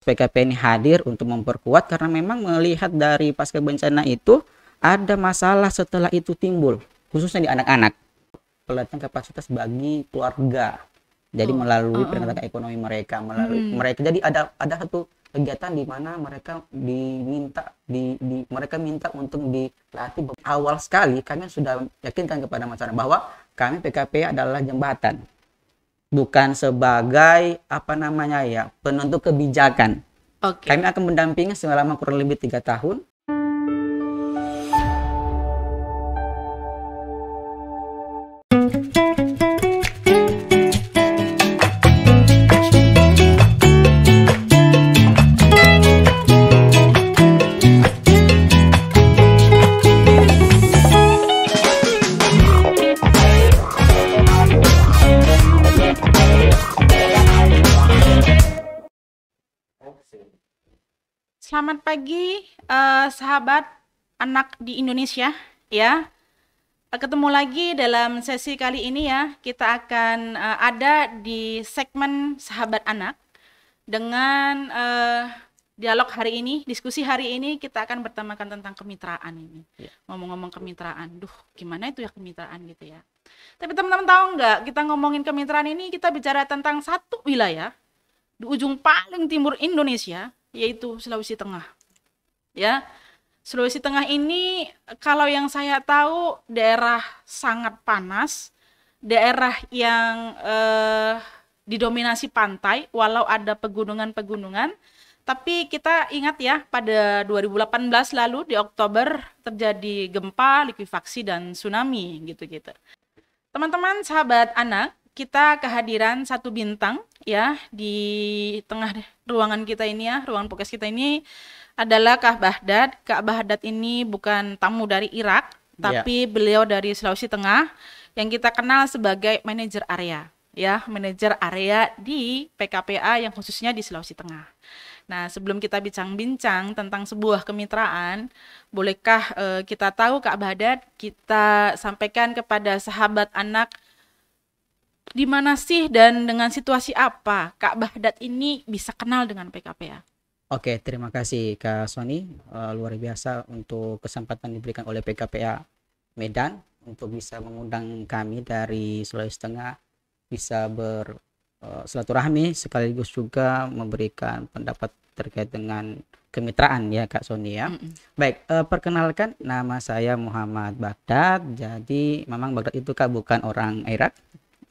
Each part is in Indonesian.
PKP ini hadir untuk memperkuat karena memang melihat dari pasca bencana itu ada masalah setelah itu timbul, khususnya di anak-anak. Pelatihan kapasitas bagi keluarga. Jadi melalui peningkatan ekonomi mereka, melalui mereka. Jadi ada satu kegiatan di mana mereka mereka minta untuk dilatih. Awal sekali kami sudah yakinkan kepada masyarakat bahwa kami PKP adalah jembatan, bukan sebagai penentu kebijakan. Kami akan mendampingi selama kurang lebih 3 tahun. Selamat pagi, sahabat anak di Indonesia, ya. Ketemu lagi dalam sesi kali ini ya. Kita akan ada di segmen Sahabat Anak dengan dialog hari ini, diskusi hari ini kita akan bertemakan tentang kemitraan ini. Ngomong-ngomong kemitraan, gimana itu ya kemitraan gitu ya. Tapi teman-teman tahu nggak, kita ngomongin kemitraan ini kita bicara tentang satu wilayah di ujung paling timur Indonesia, yaitu Sulawesi Tengah. Ya, Sulawesi Tengah ini kalau yang saya tahu daerah sangat panas, daerah yang didominasi pantai, walau ada pegunungan-pegunungan. Tapi kita ingat ya, pada 2018 lalu di Oktober terjadi gempa, likuifaksi dan tsunami gitu-gitu. Teman-teman sahabat anak, kita kehadiran satu bintang ya di tengah ruangan kita ini ya, ruangan podcast kita ini adalah Kak Bahdad. Kak Bahdad ini bukan tamu dari Irak, tapi beliau dari Sulawesi Tengah yang kita kenal sebagai manajer area ya, manajer area di PKPA yang khususnya di Sulawesi Tengah. Nah, sebelum kita bincang-bincang tentang sebuah kemitraan, bolehkah kita tahu Kak Bahdad, kita sampaikan kepada sahabat anak di mana sih dan dengan situasi apa Kak Bahdad ini bisa kenal dengan PKPA? Oke, terima kasih Kak Sony. Luar biasa untuk kesempatan diberikan oleh PKPA Medan untuk bisa mengundang kami dari Sulawesi Tengah bisa silaturahmi sekaligus juga memberikan pendapat terkait dengan kemitraan ya Kak Sony ya. Baik, perkenalkan nama saya Muhammad Bahdad. Jadi memang Bahdad itu Kak bukan orang Irak.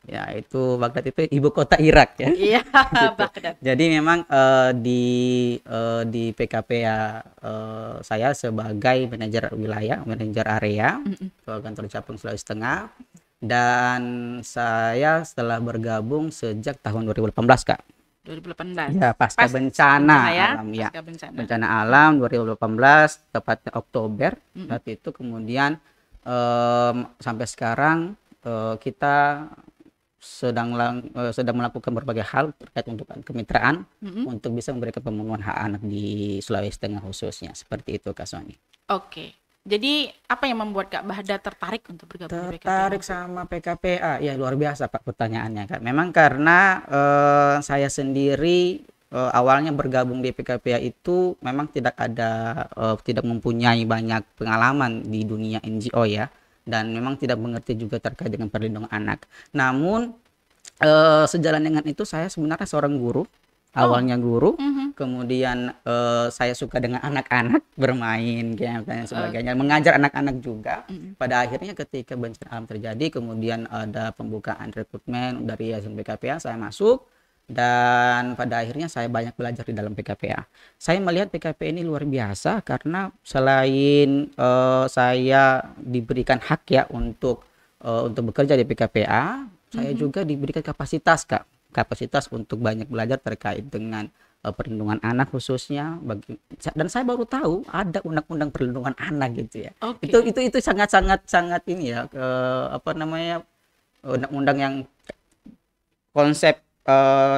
Ya, itu Baghdad itu ibu kota Irak ya. Iya, gitu. Baghdad. Jadi memang di PKPA saya sebagai manajer wilayah, manajer area kantor cabang Sulawesi Tengah, dan saya setelah bergabung sejak tahun 2018 Kak. 2018. Ya, pasca bencana ya? alam ya. Bencana alam 2018 tepatnya Oktober. Saat itu kemudian sampai sekarang kita sedang melakukan berbagai hal terkait untuk kemitraan untuk bisa memberikan pemenuhan hak anak di Sulawesi Tengah khususnya, seperti itu Kak Sony. Oke, jadi apa yang membuat Kak Bahdad tertarik untuk bergabung di PKPA? Tertarik sama PKPA, ya luar biasa Pak pertanyaannya Kak. Memang karena saya sendiri awalnya bergabung di PKPA itu memang tidak mempunyai banyak pengalaman di dunia NGO ya. Dan memang tidak mengerti juga terkait dengan perlindungan anak. Namun sejalan dengan itu saya sebenarnya seorang guru, awalnya guru, kemudian saya suka dengan anak-anak, bermain game dan sebagainya, mengajar anak-anak juga. Pada akhirnya ketika bencana alam terjadi, kemudian ada pembukaan rekrutmen dari Yayasan PKPA, saya masuk. Dan pada akhirnya saya banyak belajar di dalam PKPA. Saya melihat PKPA ini luar biasa karena selain saya diberikan hak ya untuk bekerja di PKPA, saya juga diberikan kapasitas Kak, kapasitas untuk banyak belajar terkait dengan perlindungan anak khususnya dan saya baru tahu ada undang-undang perlindungan anak gitu ya. Itu sangat ini ya, undang-undang yang konsep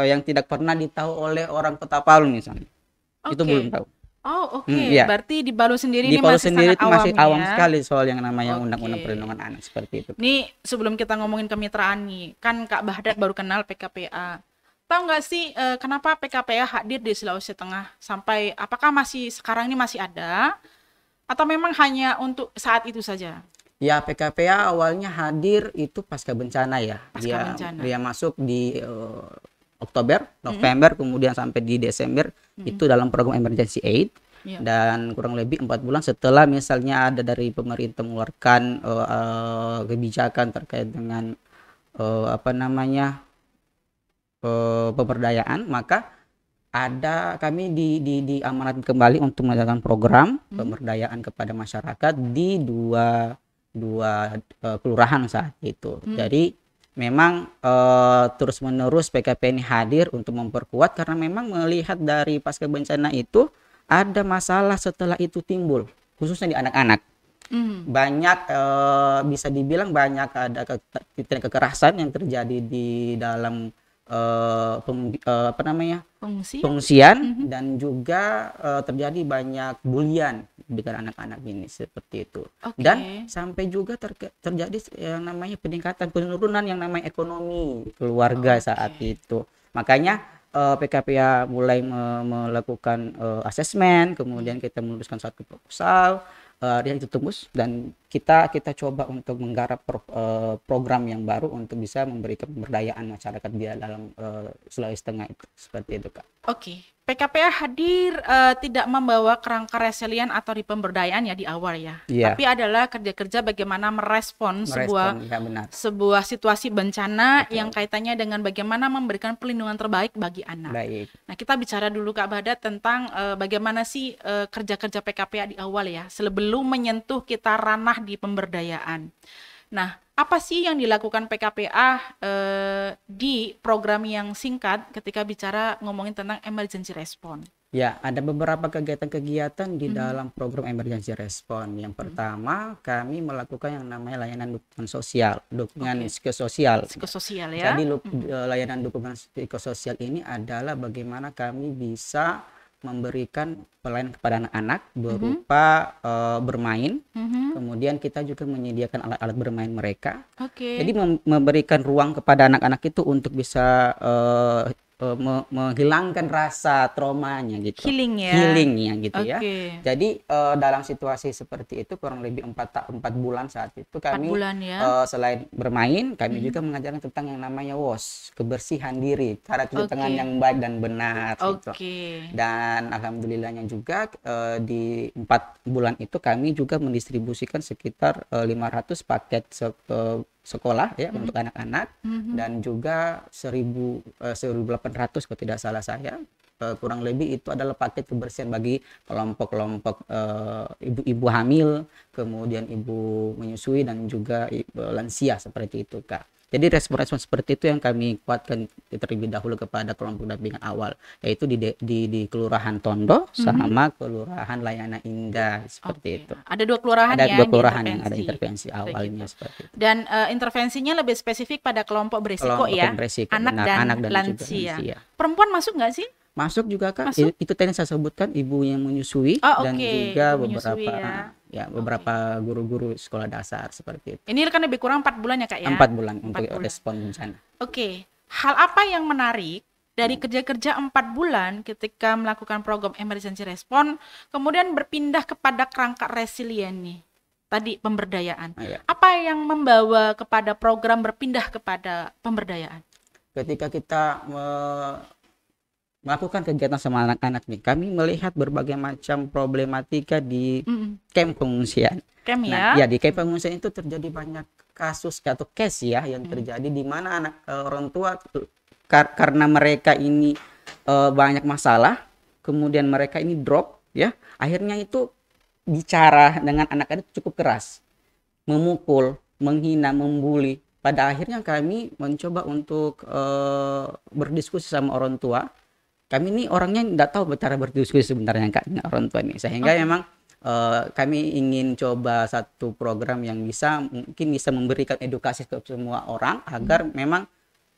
yang tidak pernah ditahu oleh orang Kota Palu misalnya. Itu belum tahu. Ya. Berarti di Palu sendiri ini masih masih awam ya? sekali soal yang namanya undang-undang perlindungan anak seperti itu. Nih sebelum kita ngomongin kemitraan nih, kan Kak Bahdad baru kenal PKPA. tahu nggak sih kenapa PKPA hadir di Sulawesi Tengah sampai apakah masih sekarang ini masih ada atau memang hanya untuk saat itu saja? Ya, PKPA awalnya hadir itu pasca bencana ya. Pasca Dia bencana. dia masuk di Oktober, Mm-mm. November, kemudian sampai di Desember itu dalam program emergency aid. Iya. Dan kurang lebih 4 bulan setelah misalnya ada dari pemerintah mengeluarkan kebijakan terkait dengan apa namanya pemberdayaan, maka ada kami diamanatkan kembali untuk menjalankan program pemberdayaan kepada masyarakat di dua kelurahan saat itu. Jadi memang terus menerus PKP ini hadir untuk memperkuat karena memang melihat dari pasca bencana itu ada masalah setelah itu timbul, khususnya di anak-anak. Banyak bisa dibilang banyak ada tindak kekerasan yang terjadi di dalam apa namanya pengungsian dan juga terjadi banyak bulian dengan anak-anak ini seperti itu. Dan sampai juga terjadi yang namanya peningkatan penurunan yang namanya ekonomi keluarga saat itu. Makanya PKPA mulai melakukan asesmen, kemudian kita menuliskan satu proposal, dia itu tembus dan kita coba untuk menggarap program yang baru untuk bisa memberikan pemberdayaan masyarakat di dalam Sulawesi Tengah itu seperti itu, Kak. Oke. PKPA hadir tidak membawa kerangka resilient atau di pemberdayaan ya di awal ya. Iya. Tapi adalah kerja-kerja bagaimana merespon sebuah Ya, benar. sebuah situasi bencana yang kaitannya dengan bagaimana memberikan perlindungan terbaik bagi anak. Baik. Nah, kita bicara dulu Kak Badat tentang bagaimana sih kerja-kerja PKPA di awal ya, sebelum menyentuh kita ranah di pemberdayaan. Nah, apa sih yang dilakukan PKPA di program yang singkat ketika bicara ngomongin tentang emergency response? Ya, ada beberapa kegiatan-kegiatan di dalam program emergency response. Yang pertama, kami melakukan yang namanya layanan dukungan sosial, dukungan psikososial. Psikososial ya. Jadi layanan dukungan psikososial ini adalah bagaimana kami bisa memberikan pelayanan kepada anak-anak berupa bermain. Kemudian kita juga menyediakan alat-alat bermain mereka. Jadi memberikan ruang kepada anak-anak itu untuk bisa menghilangkan rasa traumanya gitu. Healingnya gitu ya. Jadi dalam situasi seperti itu kurang lebih 4 bulan saat itu kami selain bermain kami juga mengajarkan tentang yang namanya WOS, kebersihan diri, cara cuci tangan yang baik dan benar gitu. Dan alhamdulillahnya juga di 4 bulan itu kami juga mendistribusikan sekitar 500 paket sekolah ya untuk anak-anak dan juga 1.800 kalau tidak salah saya kurang lebih itu adalah paket kebersihan bagi kelompok-kelompok ibu-ibu hamil, kemudian ibu menyusui dan juga lansia seperti itu, Kak. Jadi respon-respon seperti itu yang kami kuatkan terlebih dahulu kepada kelompok dampingan awal, yaitu di Kelurahan Tondo sama Kelurahan Layana Indah seperti itu. Ada 2 kelurahan ada ya. 2 kelurahan yang ada intervensi awalnya seperti itu. Dan intervensinya lebih spesifik pada kelompok berisiko ya, beresiko, anak dan lansia. Perempuan masuk nggak sih? Masuk juga, Kak. Itu tadi saya sebutkan ibu yang menyusui dan juga beberapa guru-guru sekolah dasar seperti itu. Ini kan lebih kurang 4 bulan ya, Kak ya? 4 bulan untuk respon bencana. Hal apa yang menarik dari kerja-kerja 4 bulan ketika melakukan program emergency response kemudian berpindah kepada kerangka resilient nih? Tadi pemberdayaan. Apa yang membawa kepada program berpindah kepada pemberdayaan? Ketika kita melakukan kegiatan sama anak-anak nih, kami melihat berbagai macam problematika di camp pengungsian. Di camp pengungsian itu terjadi banyak kasus atau case ya yang terjadi di mana orang tua karena mereka ini banyak masalah, kemudian mereka ini drop ya, akhirnya itu bicara dengan anak-anak cukup keras, memukul, menghina, membuli. Pada akhirnya kami mencoba untuk berdiskusi sama orang tua. Kami ini orangnya tidak tahu cara berdiskusi sebenarnya, Kak, dengan orang tua ini, sehingga memang kami ingin coba satu program yang mungkin bisa memberikan edukasi ke semua orang agar memang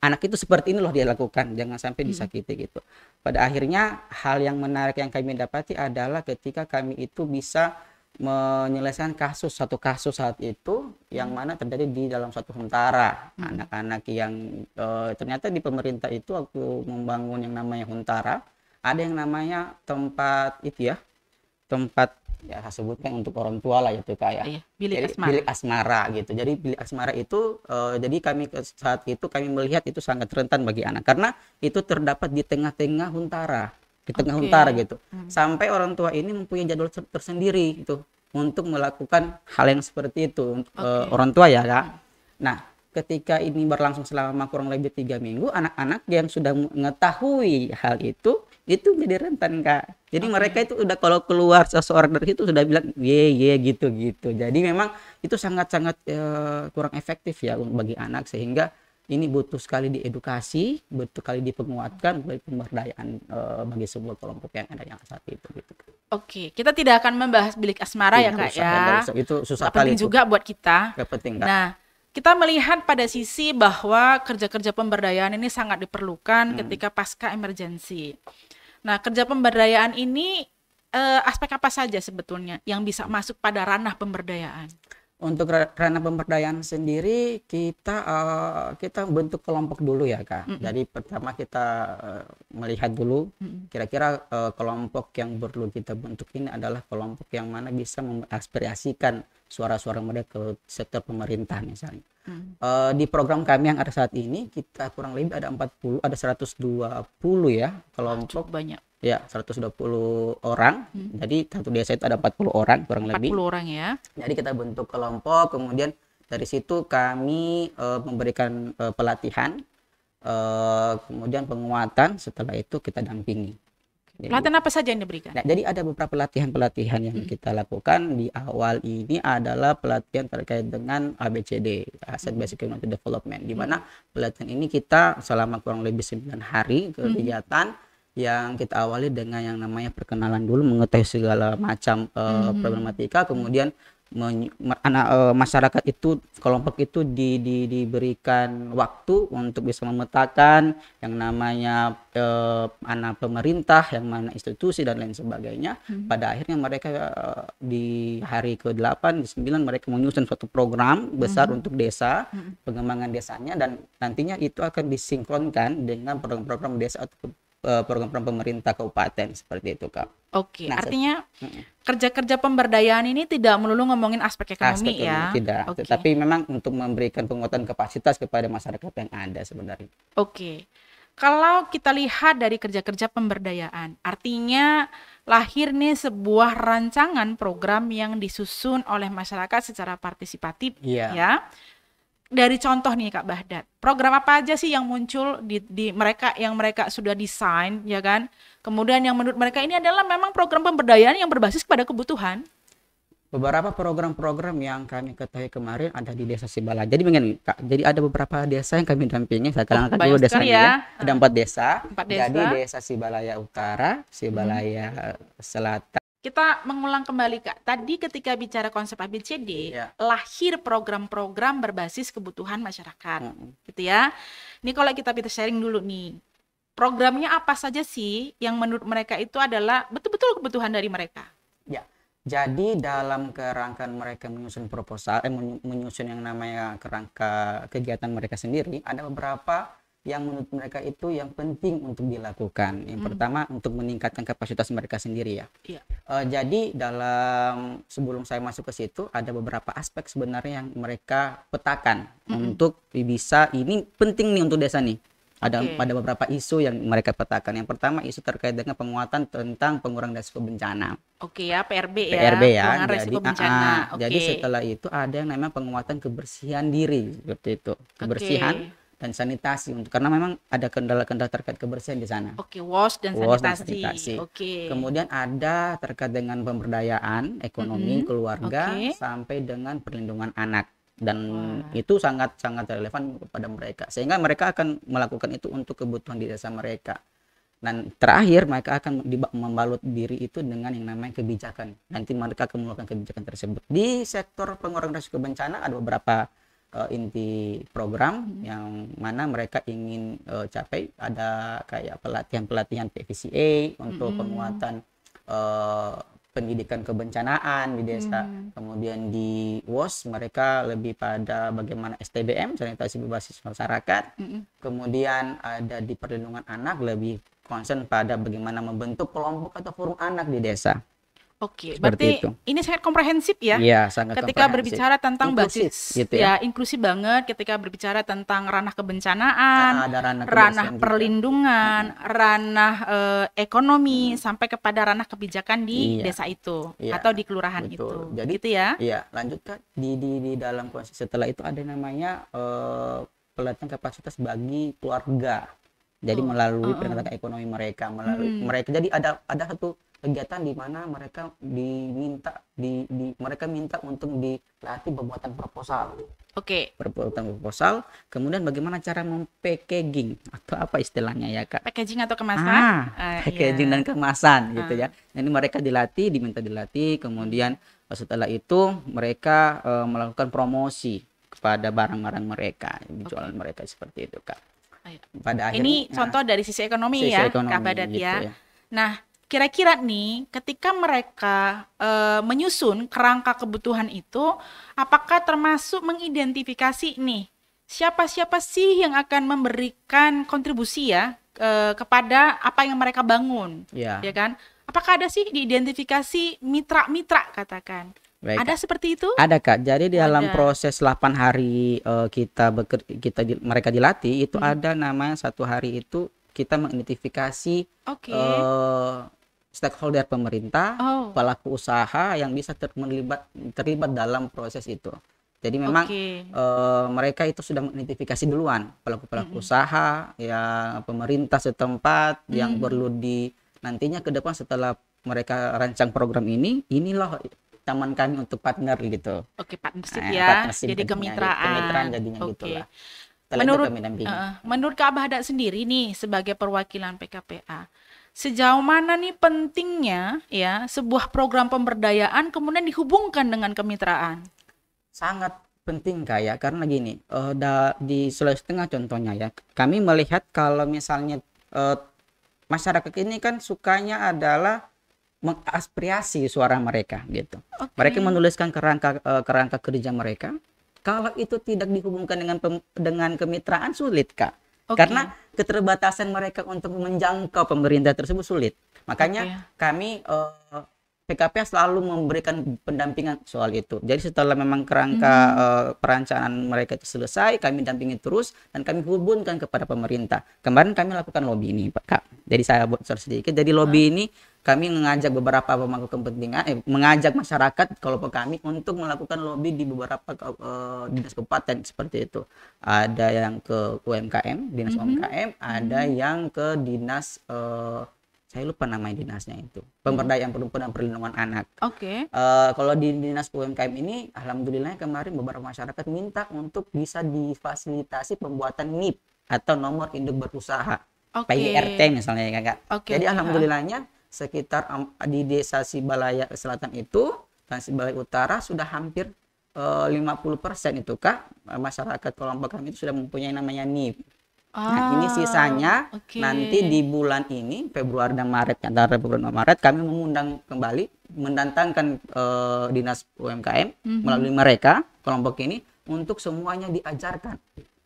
anak itu seperti ini loh dia lakukan, jangan sampai disakiti gitu. Pada akhirnya hal yang menarik yang kami dapati adalah ketika kami itu bisa menyelesaikan satu kasus saat itu yang mana terjadi di dalam suatu huntara. Anak-anak yang ternyata di pemerintah itu waktu membangun yang namanya huntara, ada yang namanya tempat itu ya, tempat ya saya sebutkan untuk orang tua lah itu kayak bilik asmara. Bilik asmara gitu. Jadi bilik asmara itu jadi kami saat itu kami melihat itu sangat rentan bagi anak karena itu terdapat di tengah-tengah huntara, di tengah huntara gitu. Sampai orang tua ini mempunyai jadwal tersendiri gitu untuk melakukan hal yang seperti itu orang tua ya Kak. Nah, ketika ini berlangsung selama kurang lebih 3 minggu, anak-anak yang sudah mengetahui hal itu menjadi rentan Kak. Jadi mereka itu udah kalau keluar seseorang dari itu sudah bilang ye gitu. Jadi memang itu sangat-sangat kurang efektif ya bagi anak, sehingga ini butuh sekali diedukasi, butuh sekali dipenguatkan bagi pemberdayaan bagi sebuah kelompok yang ada yang saat itu gitu. Oke, kita tidak akan membahas bilik asmara ya Kak ya. Itu susah penting kali juga buat kita. Penting Kak. Nah, kita melihat pada sisi bahwa kerja-kerja pemberdayaan ini sangat diperlukan ketika pasca emergensi. Nah, kerja pemberdayaan ini aspek apa saja sebetulnya yang bisa masuk pada ranah pemberdayaan? Untuk ranah pemberdayaan sendiri kita bentuk kelompok dulu ya Kak. Jadi pertama kita melihat dulu kira-kira kelompok yang perlu kita bentuk ini adalah kelompok yang mana bisa mengaspirasikan suara-suara mereka ke sektor pemerintah misalnya. Di program kami yang ada saat ini kita kurang lebih ada 120 ya kelompok. Banyak. Ya, 120 orang. Jadi satu desa itu ada 40 orang kurang lebih. 40 orang ya. Jadi kita bentuk kelompok, kemudian dari situ kami memberikan pelatihan, kemudian penguatan, setelah itu kita dampingi. Pelatihan apa saja yang diberikan? Nah, jadi ada beberapa pelatihan yang kita lakukan di awal ini adalah pelatihan terkait dengan ABCD, Asset Basic Community Development, di mana pelatihan ini kita selama kurang lebih 9 hari kegiatan yang kita awali dengan yang namanya perkenalan dulu, mengetahui segala macam problematika, kemudian masyarakat itu, kelompok itu diberikan waktu untuk bisa memetakan yang namanya anak pemerintah, yang mana institusi dan lain sebagainya. Pada akhirnya mereka di hari ke-8, di 9 mereka menyusun suatu program besar untuk desa, pengembangan desanya, dan nantinya itu akan disinkronkan dengan program-program desa atau program-program pemerintah kabupaten seperti itu Kak. Oke, artinya kerja-kerja pemberdayaan ini tidak melulu ngomongin aspek ekonomi ya. Tidak, tetapi memang untuk memberikan penguatan kapasitas kepada masyarakat yang ada sebenarnya. Oke. Kalau kita lihat dari kerja-kerja pemberdayaan, artinya lahir nih sebuah rancangan program yang disusun oleh masyarakat secara partisipatif ya. Dari contoh nih Kak Bahdat, program apa aja sih yang muncul di mereka yang mereka sudah desain ya kan? Kemudian yang menurut mereka ini adalah memang program pemberdayaan yang berbasis pada kebutuhan. Beberapa program-program yang kami ketahui kemarin ada di Desa Sibalaya. Jadi begini Kak, jadi ada beberapa desa yang kami dampingi. Saya kenalkan dulu desanya ya. Ada 4 desa. 4 desa. Jadi Desa Sibalaya Utara, Sibalaya Selatan. Kita mengulang kembali Kak, tadi ketika bicara konsep ABCD, lahir program-program berbasis kebutuhan masyarakat, gitu ya. Ini kalau kita sharing dulu nih, programnya apa saja sih yang menurut mereka itu adalah betul-betul kebutuhan dari mereka? Ya, jadi dalam kerangka mereka menyusun proposal, menyusun yang namanya kerangka kegiatan mereka sendiri, ada beberapa yang menurut mereka itu yang penting untuk dilakukan. Yang pertama untuk meningkatkan kapasitas mereka sendiri ya. Jadi sebelum saya masuk ke situ ada beberapa aspek sebenarnya yang mereka petakan untuk bisa, ini penting nih untuk desa nih. Ada beberapa isu yang mereka petakan. Yang pertama isu terkait dengan penguatan tentang pengurangan resiko bencana. PRB ya. Jadi Jadi setelah itu ada yang namanya penguatan kebersihan diri seperti itu. Kebersihan dan sanitasi, karena memang ada kendala-kendala terkait kebersihan di sana. WOS dan sanitasi. Kemudian ada terkait dengan pemberdayaan ekonomi keluarga sampai dengan perlindungan anak, dan itu sangat-sangat relevan kepada mereka, sehingga mereka akan melakukan itu untuk kebutuhan di desa mereka. Dan terakhir mereka akan membalut diri itu dengan yang namanya kebijakan. Nanti mereka akan melakukan kebijakan tersebut. Di sektor pengurangan risiko bencana ada beberapa inti program yang mana mereka ingin capai. Ada kayak pelatihan PVCA untuk penguatan pendidikan kebencanaan di desa. Kemudian di WOS mereka lebih pada bagaimana STBM, sanitasi berbasis masyarakat. Kemudian ada di perlindungan anak lebih concern pada bagaimana membentuk kelompok atau forum anak di desa. Oke, Seperti berarti itu. ini sangat komprehensif ya. Iya, sangat Ketika komprehensif. berbicara tentang Inklusif, basis, gitu ya ya. inklusif banget. Ketika berbicara tentang ranah kebencanaan, Ada ranah ranah kebersihan juga. perlindungan, ranah ekonomi, sampai kepada ranah kebijakan di Iya. desa itu Iya, atau di kelurahan betul. itu. Jadi Gitu ya. iya, lanjut Kak. Di dalam konsep setelah itu ada namanya pelatihan kapasitas bagi keluarga. Jadi melalui peningkatan ekonomi mereka, melalui mereka. Jadi ada satu kegiatan di mana mereka diminta mereka minta untuk dilatih pembuatan proposal. Oke, Pembuatan proposal, kemudian bagaimana cara packaging atau apa istilahnya ya Kak? packaging atau kemasan. Packaging Iya. dan kemasan gitu ya. Jadi mereka diminta dilatih, kemudian setelah itu mereka melakukan promosi kepada barang-barang mereka, jualan mereka seperti itu Kak. Ayo. Pada Ini akhirnya contoh dari sisi ekonomi sisi ya, ekonomi Kak Badat gitu ya. ya. Nah, kira-kira nih, ketika mereka menyusun kerangka kebutuhan itu, apakah termasuk mengidentifikasi nih siapa-siapa sih yang akan memberikan kontribusi ya kepada apa yang mereka bangun, Ya. ya kan? Apakah ada sih diidentifikasi mitra-mitra katakan? Baik, Ada Kak. seperti itu? Ada Kak. Jadi di dalam Ada. proses 8 hari mereka dilatih itu ada namanya 1 hari itu kita mengidentifikasi Oke. stakeholder pemerintah, Oh. pelaku usaha yang bisa terlibat dalam proses itu. Jadi memang Oke. mereka itu sudah mengidentifikasi duluan pelaku-pelaku usaha, ya pemerintah setempat yang perlu nantinya ke depan setelah mereka rancang program ini, inilah taman kami untuk partner gitu. Oke, partnership Nah, ya. partnership Jadi jadinya, kemitraan. kemitraan jadinya Oke. gitulah. Setelah itu kami dampingi. Menurut Kak Bahdat sendiri nih sebagai perwakilan PKPA, sejauh mana nih pentingnya ya sebuah program pemberdayaan kemudian dihubungkan dengan kemitraan? Sangat penting Kak, karena gini, di Sulawesi Tengah contohnya ya, kami melihat kalau misalnya masyarakat ini kan sukanya adalah mengaspirasi suara mereka gitu. Oke. Mereka menuliskan kerangka kerja mereka. Kalau itu tidak dihubungkan dengan kemitraan sulit Kak. Oke. Karena keterbatasan mereka untuk menjangkau pemerintah tersebut sulit. Makanya kami PKP selalu memberikan pendampingan soal itu. Jadi setelah memang kerangka perencanaan mereka itu selesai, kami dampingi terus dan kami hubungkan kepada pemerintah. Kemarin kami lakukan lobby ini, Pak Kak. Jadi saya bocor sedikit. Jadi lobby ini kami mengajak beberapa pemangku kepentingan, mengajak masyarakat kelompok kami untuk melakukan lobby di beberapa dinas kabupaten seperti itu. Ada yang ke UMKM, dinas UMKM, ada yang ke dinas saya lupa namanya dinasnya itu, pemberdayaan perempuan dan perlindungan anak. Oke. Kalau di dinas UMKM ini, alhamdulillah kemarin beberapa masyarakat minta untuk bisa difasilitasi pembuatan NIP atau nomor induk berusaha, Oke. PIRT misalnya ya Kak. Oke, Jadi oke, alhamdulillahnya sekitar di desa Sibalaya Selatan itu dan Sibalaya Utara sudah hampir 50% itu Kak, masyarakat kelompok kami itu sudah mempunyai namanya NIP. Nah, ini sisanya oke. nanti di bulan ini Februari dan Maret, antara Februari dan Maret kami mengundang kembali, mendatangkan dinas UMKM melalui mereka kelompok ini untuk semuanya diajarkan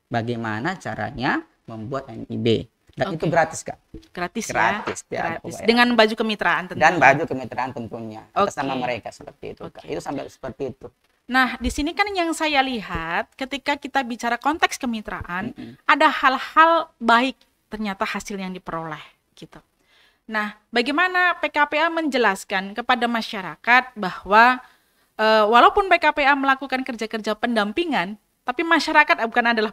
bagaimana caranya membuat NIB. Dan itu gratis Kak. Gratis ya. Gratis, tidak ada Gratis. pembayaran. Dengan baju kemitraan tentunya. Dan baju kemitraan tentunya atas nama Oke. mereka seperti itu Kak. Itu sampai seperti itu. Nah, di sini kan yang saya lihat ketika kita bicara konteks kemitraan, ada hal-hal baik ternyata hasil yang diperoleh gitu. Nah, bagaimana PKPA menjelaskan kepada masyarakat bahwa walaupun PKPA melakukan kerja-kerja pendampingan, tapi masyarakat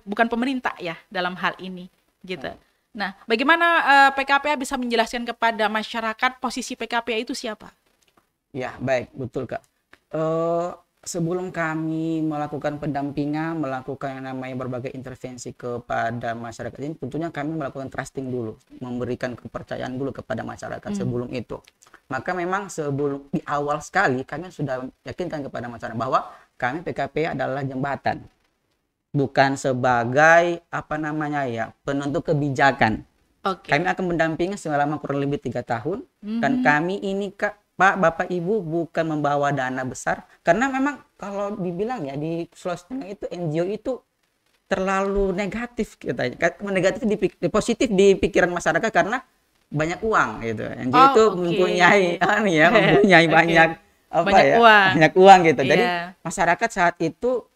bukan pemerintah ya dalam hal ini gitu. Nah, bagaimana PKPA bisa menjelaskan kepada masyarakat posisi PKPA itu siapa? Ya, baik, betul Kak. Sebelum kami melakukan pendampingan, melakukan yang namanya berbagai intervensi kepada masyarakat ini, tentunya kami melakukan trusting dulu, memberikan kepercayaan dulu kepada masyarakat sebelum itu. Maka memang sebelum di awal sekali kami sudah yakinkan kepada masyarakat bahwa kami PKP adalah jembatan, bukan sebagai penentu kebijakan. Oke. Kami akan mendampingi selama kurang lebih 3 tahun dan kami ini Kak Pak, Bapak, Ibu bukan membawa dana besar, karena memang kalau dibilang ya di Sulawesi Tengah itu NGO itu terlalu negatif kita, negatif positif di pikiran masyarakat karena banyak uang gitu. NGO Oh, itu oke. mempunyai mempunyai Oke. banyak Banyak uang. banyak uang gitu. Jadi Iya. masyarakat saat itu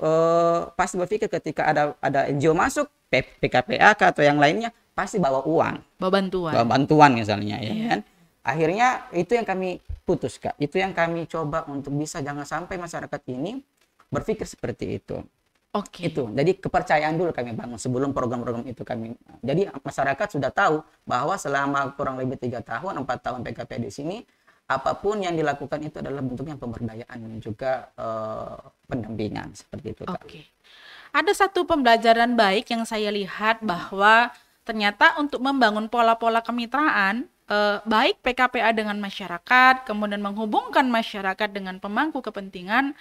pasti berpikir ketika ada NGO masuk PKPA atau yang lainnya pasti bawa uang, Bawa bantuan. bawa bantuan misalnya ya Iya. kan. Akhirnya itu yang kami putus Kak. Itu yang kami coba untuk bisa jangan sampai masyarakat ini berpikir seperti itu. Oke. Itu. Jadi kepercayaan dulu kami bangun sebelum program-program itu kami. Jadi masyarakat sudah tahu bahwa selama kurang lebih 3 tahun, 4 tahun PKP di sini, apapun yang dilakukan itu adalah bentuknya pemberdayaan dan juga pendampingan seperti itu Kak. Oke. Ada satu pembelajaran baik yang saya lihat bahwa ternyata untuk membangun pola-pola kemitraan, baik PKPA dengan masyarakat, kemudian menghubungkan masyarakat dengan pemangku kepentingan,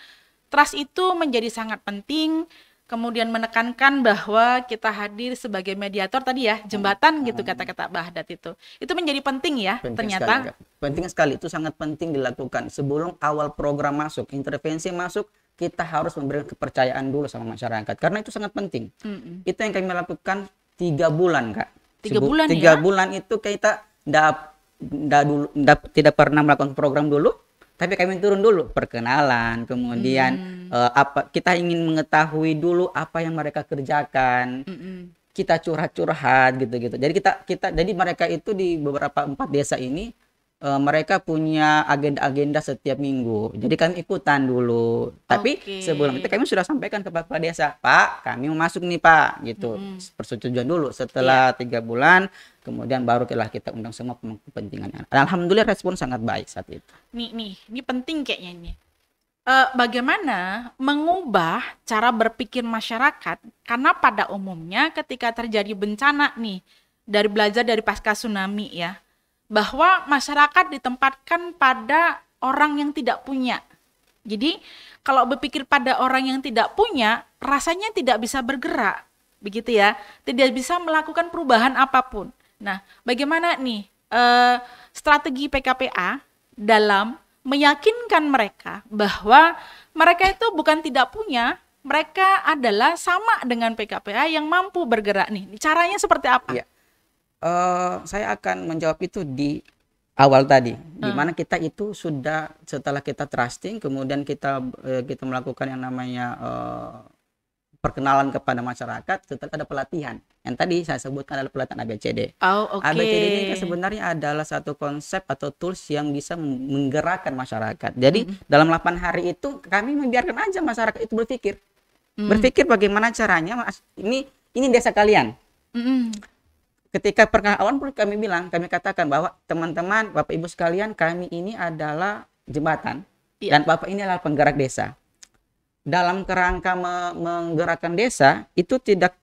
trust itu menjadi sangat penting. Kemudian menekankan bahwa kita hadir sebagai mediator tadi ya, jembatan gitu kata-kata Bahdat itu. Itu menjadi penting ya, Penting ternyata. sekali, Kak. Penting sekali, itu sangat penting dilakukan sebelum awal program masuk, intervensi masuk, kita harus memberikan kepercayaan dulu sama masyarakat karena itu sangat penting. Itu yang kami lakukan 3 bulan Kak. 3 bulan 3 ya? bulan itu kita tidak pernah melakukan program dulu, tapi kami turun dulu perkenalan, kemudian apa kita ingin mengetahui dulu apa yang mereka kerjakan. Kita curhat-curhat gitu-gitu. Jadi jadi mereka itu di beberapa 4 desa ini mereka punya agenda-agenda setiap minggu. Jadi kami ikutan dulu. Tapi Oke. sebelum itu kami sudah sampaikan ke kepala desa, Pak, kami mau masuk nih Pak, gitu. Persetujuan dulu. Setelah 3 bulan, kemudian barulah kita undang semua pemangku kepentingannya. Alhamdulillah respon sangat baik saat itu. Ini penting kayaknya ini. Bagaimana mengubah cara berpikir masyarakat? Karena pada umumnya ketika terjadi bencana nih, dari belajar dari pasca tsunami ya, bahwa masyarakat ditempatkan pada orang yang tidak punya. Jadi kalau berpikir pada orang yang tidak punya, rasanya tidak bisa bergerak, begitu ya, tidak bisa melakukan perubahan apapun. Nah, bagaimana nih strategi PKPA dalam meyakinkan mereka bahwa mereka itu bukan tidak punya, mereka adalah sama dengan PKPA yang mampu bergerak nih. Caranya seperti apa? Iya. Saya akan menjawab itu di awal tadi, di mana kita itu sudah setelah kita trusting, kemudian kita melakukan yang namanya perkenalan kepada masyarakat, setelah ada pelatihan. Yang tadi saya sebutkan adalah pelatihan ABCD. Oh, oke. ABCD ini kan sebenarnya adalah satu konsep atau tools yang bisa menggerakkan masyarakat. Jadi dalam 8 hari itu kami membiarkan aja masyarakat itu berpikir. Berpikir bagaimana caranya ini desa kalian. Ketika perkenalan pun kami katakan bahwa teman-teman, Bapak Ibu sekalian, kami ini adalah jembatan dan Bapak ini adalah penggerak desa. Dalam kerangka menggerakkan desa itu tidak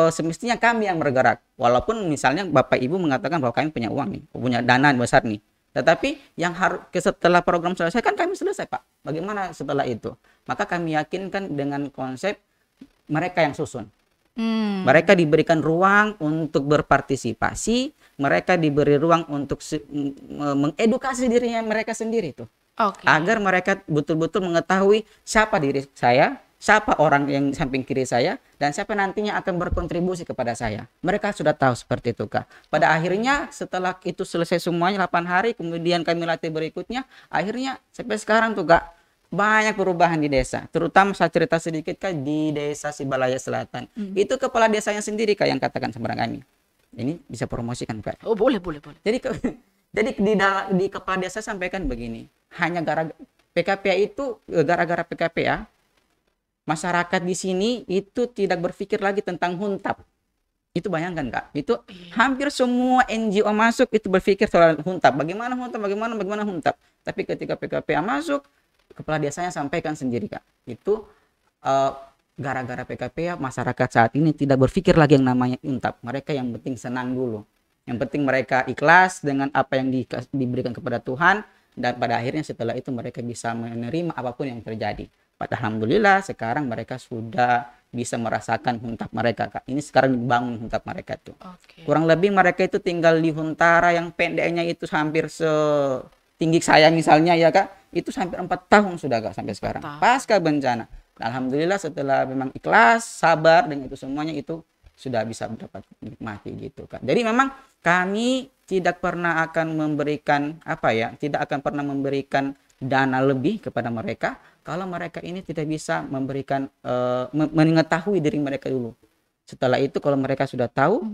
semestinya kami yang bergerak. Walaupun misalnya Bapak Ibu mengatakan bahwa kami punya uang nih, punya dana besar nih. Tetapi yang harus setelah program selesai kan kami selesai Pak. Bagaimana setelah itu? Maka kami yakinkan dengan konsep mereka yang susun. Mereka diberikan ruang untuk berpartisipasi, mereka diberi ruang untuk mengedukasi dirinya mereka sendiri tuh. Agar mereka betul-betul mengetahui siapa diri saya, siapa orang yang samping kiri saya, dan siapa nantinya akan berkontribusi kepada saya. Mereka sudah tahu seperti itu Kak. Pada akhirnya setelah itu selesai semuanya 8 hari, kemudian kami latih berikutnya, akhirnya sampai sekarang tuh Kak, banyak perubahan di desa, terutama saya cerita sedikit Kak di desa Sibalaya Selatan. Itu kepala desanya sendiri Kak yang katakan sama kami. Ini bisa promosikan Kak. Oh, boleh. Jadi di kepala desa sampaikan begini, hanya PKPA itu gara-gara PKPA masyarakat di sini itu tidak berpikir lagi tentang huntap. Itu bayangkan Kak, itu hampir semua NGO masuk itu berpikir soal huntap. Bagaimana huntap. Tapi ketika PKPA masuk, kepala desanya sampaikan sendiri Kak, itu gara-gara PKPA masyarakat saat ini tidak berpikir lagi yang namanya huntap. Mereka yang penting senang dulu, yang penting mereka ikhlas dengan apa yang diberikan kepada Tuhan, dan pada akhirnya setelah itu mereka bisa menerima apapun yang terjadi. Pada alhamdulillah sekarang mereka sudah bisa merasakan huntap mereka Kak. Ini sekarang dibangun huntap mereka tuh. Kurang lebih mereka itu tinggal di huntara yang pendeknya itu hampir tinggi saya misalnya ya Kak, itu sampai 4 tahun sudah Kak sampai sekarang. tahun. Pasca bencana. Alhamdulillah setelah memang ikhlas, sabar dengan itu semuanya itu sudah bisa mendapat nikmati gitu Kak. Jadi memang kami tidak pernah akan memberikan tidak akan pernah memberikan dana lebih kepada mereka kalau mereka ini tidak bisa memberikan mengetahui diri mereka dulu. Setelah itu kalau mereka sudah tahu,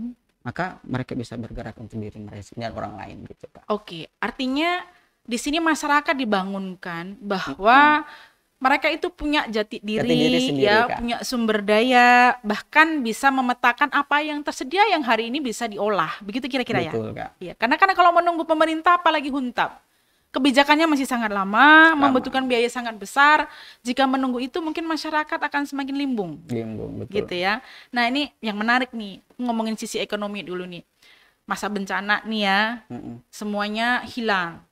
maka mereka bisa bergerak untuk diri mereka dan orang lain gitu Kak. Oke, artinya di sini masyarakat dibangunkan bahwa mereka itu punya jati diri sendiri, ya, Kak. punya sumber daya, bahkan bisa memetakan apa yang tersedia yang hari ini bisa diolah. Begitu kira-kira ya? Betul Kak. Iya, karena kalau menunggu pemerintah apalagi huntap. Kebijakannya masih sangat lama, membutuhkan biaya sangat besar. Jika menunggu itu mungkin masyarakat akan semakin limbung. Limbung, betul. Gitu ya. Nah, ini yang menarik nih, ngomongin sisi ekonomi dulu nih. Masa bencana nih ya, semuanya hilang.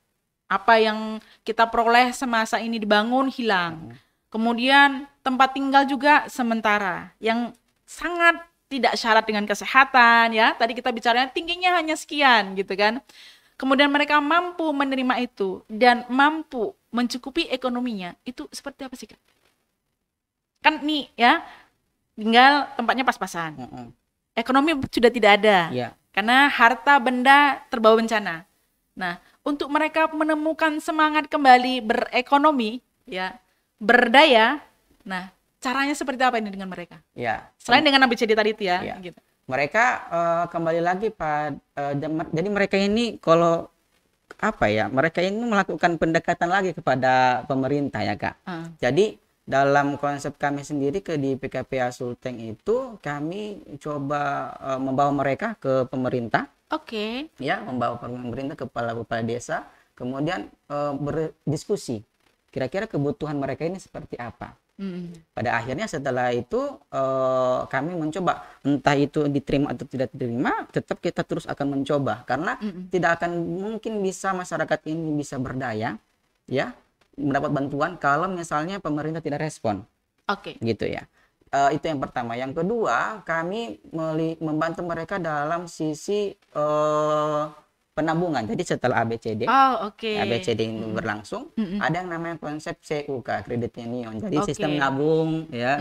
Apa yang kita peroleh semasa ini dibangun hilang. Kemudian tempat tinggal juga sementara yang sangat tidak syarat dengan kesehatan ya. Tadi kita bicaranya tingginya hanya sekian gitu kan. Kemudian mereka mampu menerima itu dan mampu mencukupi ekonominya. Itu seperti apa sih Kak? Kan nih ya, tinggal tempatnya pas-pasan. Ekonomi sudah tidak ada. Iya. Karena harta benda terbawa bencana. Nah, untuk mereka menemukan semangat kembali berekonomi, ya, berdaya. Nah, caranya seperti apa ini dengan mereka? Ya. Selain dengan ABCD tadi itu ya, gitu. Mereka kembali lagi jadi mereka ini kalau mereka ini melakukan pendekatan lagi kepada pemerintah ya Kak. Jadi dalam konsep kami sendiri di PKPA Sulteng itu kami coba membawa mereka ke pemerintah. Oke. Ya, membawa pemerintah kepala desa, kemudian berdiskusi kira-kira kebutuhan mereka ini seperti apa. Pada akhirnya setelah itu kami mencoba, entah itu diterima atau tidak diterima, tetap kita terus akan mencoba karena tidak akan mungkin bisa masyarakat ini bisa berdaya ya mendapat bantuan kalau misalnya pemerintah tidak respon. Oke. Gitu ya. Itu yang pertama. Yang kedua, kami membantu mereka dalam sisi penabungan. Jadi setelah ABCD, ABCD ini berlangsung, ada yang namanya konsep CUK, kredit union. Jadi sistem nabung, ya,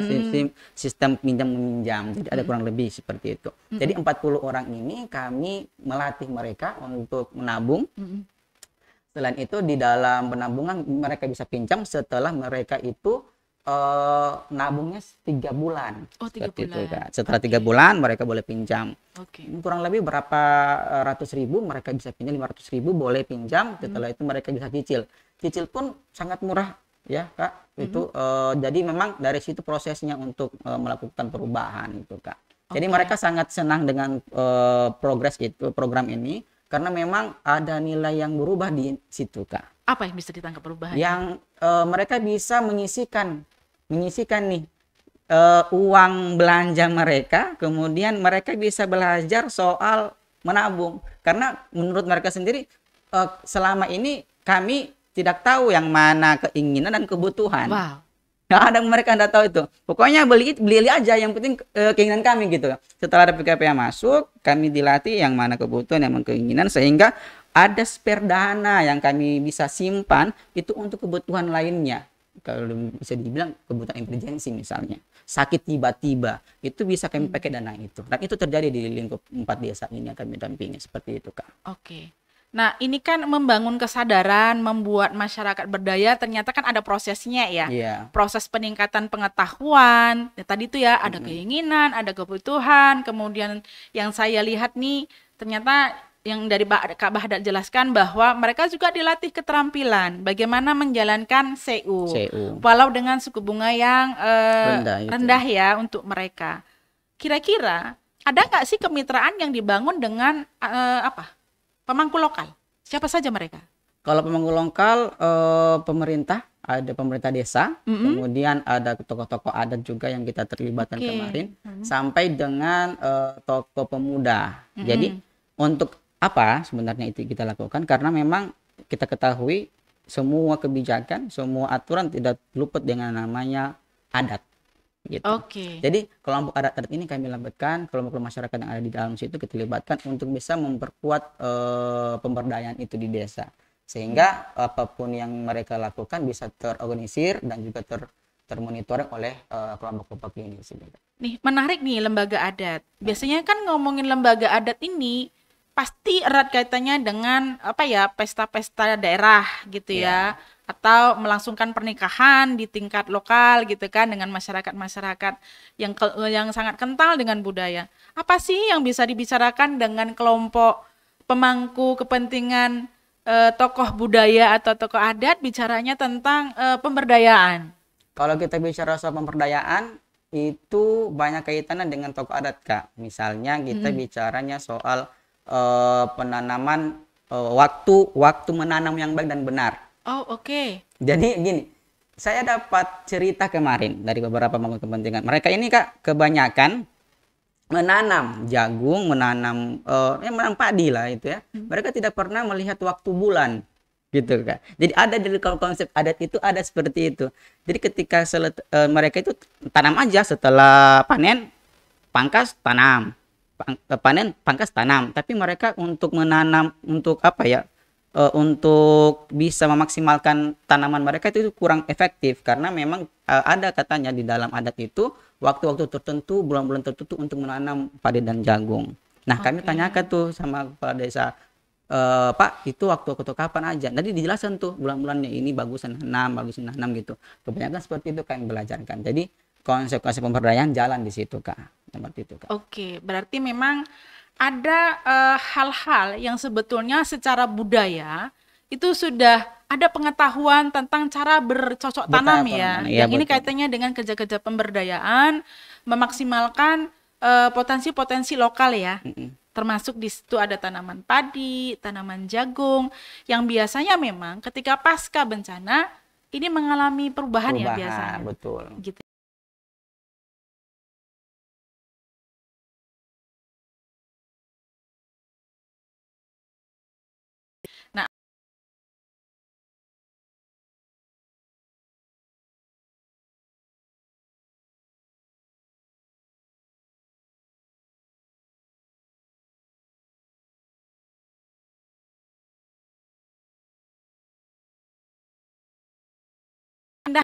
sistem pinjam meminjam. Jadi ada kurang lebih seperti itu. Jadi 40 orang ini kami melatih mereka untuk menabung. Selain itu di dalam penabungan mereka bisa pinjam setelah mereka itu nabungnya 3 bulan. 3 bulan. Itu, Kak. Setelah 3 bulan mereka boleh pinjam. Kurang lebih berapa ratus ribu mereka bisa pinjam, 500.000 boleh pinjam. Setelah itu mereka bisa cicil. Cicil pun sangat murah ya Kak. Itu jadi memang dari situ prosesnya untuk melakukan perubahan itu Kak. Jadi mereka sangat senang dengan program ini karena memang ada nilai yang berubah di situ Kak. Apa yang bisa ditangkap perubahan? Yang mereka bisa menyisikan nih uang belanja mereka, kemudian mereka bisa belajar soal menabung. Karena menurut mereka sendiri selama ini kami tidak tahu yang mana keinginan dan kebutuhan. Wow. Kadang mereka tidak tahu itu. Pokoknya beli aja, yang penting keinginan kami gitu. Setelah ada PKPA masuk, kami dilatih yang mana kebutuhan, yang mana keinginan, sehingga ada spare dana yang kami bisa simpan itu untuk kebutuhan lainnya. Kalau bisa dibilang kebutuhan emergensi misalnya, sakit tiba-tiba, itu bisa kami pakai dana itu. Dan itu terjadi di lingkup 4 desa ini yang kami dampingi seperti itu Kak. Oke. Nah, ini kan membangun kesadaran, membuat masyarakat berdaya, ternyata kan ada prosesnya ya. Proses peningkatan pengetahuan. Ya, tadi itu ya ada keinginan, ada kebutuhan, kemudian yang saya lihat nih ternyata yang dari Kak Bahdat jelaskan bahwa mereka juga dilatih keterampilan bagaimana menjalankan CU. Walau dengan suku bunga yang rendah ya untuk mereka. Kira-kira ada nggak sih kemitraan yang dibangun dengan pemangku lokal? Siapa saja mereka? Kalau pemangku lokal, pemerintah, ada pemerintah desa, kemudian ada tokoh-tokoh adat juga yang kita terlibatkan kemarin, sampai dengan tokoh pemuda. Jadi untuk apa sebenarnya itu kita lakukan? Karena memang kita ketahui semua kebijakan, semua aturan tidak luput dengan namanya adat. Gitu. Jadi kelompok adat-adat ini kami libatkan, kelompok masyarakat yang ada di dalam situ kita libatkan untuk bisa memperkuat pemberdayaan itu di desa. sehingga apapun yang mereka lakukan bisa terorganisir dan juga termonitoring oleh kelompok-kelompok ini sih. Nih, menarik nih lembaga adat. Biasanya kan ngomongin lembaga adat ini pasti erat kaitannya dengan apa ya, pesta-pesta daerah gitu ya, Ya, atau melangsungkan pernikahan di tingkat lokal gitu kan dengan masyarakat-masyarakat yang sangat kental dengan budaya. Apa sih yang bisa dibicarakan dengan kelompok pemangku kepentingan tokoh budaya atau tokoh adat bicaranya tentang pemberdayaan? kalau kita bicara soal pemberdayaan itu banyak kaitannya dengan tokoh adat, Kak. Misalnya kita Mm-mm. bicaranya soal penanaman waktu menanam yang baik dan benar. Oh, oke. Jadi gini, saya dapat cerita kemarin dari beberapa pemangku kepentingan. Mereka ini, Kak, kebanyakan menanam jagung, menanam padi lah itu ya. Mereka tidak pernah melihat waktu bulan gitu, Kak. Jadi ada dari kalau konsep adat itu ada seperti itu. Jadi ketika mereka itu tanam aja, setelah panen pangkas tanam. Panen pangkas tanam, tapi mereka untuk menanam, untuk apa ya, untuk bisa memaksimalkan tanaman mereka itu kurang efektif karena memang ada katanya di dalam adat itu waktu-waktu tertentu, bulan-bulan tertentu untuk menanam padi dan jagung. Nah, kami Oke. tanyakan tuh sama kepala desa, Pak, itu waktu-waktu kapan aja? Nanti dijelaskan tuh bulan-bulannya ini bagus nanam gitu. Kebanyakan seperti itu kami belajarkan. Jadi konsep-konsep pemberdayaan jalan di situ, Kak. Seperti itu, Kak. Oke, berarti memang ada hal-hal yang sebetulnya secara budaya itu sudah ada pengetahuan tentang cara bercocok tanam ya. Iya, Yang ini betul. kaitannya dengan kerja-kerja pemberdayaan, memaksimalkan potensi-potensi lokal ya. Mm-mm. Termasuk di situ ada tanaman padi, tanaman jagung, yang biasanya memang ketika pasca bencana ini mengalami perubahan ya Perubahan, biasanya. betul. Gitu. Nah, Anda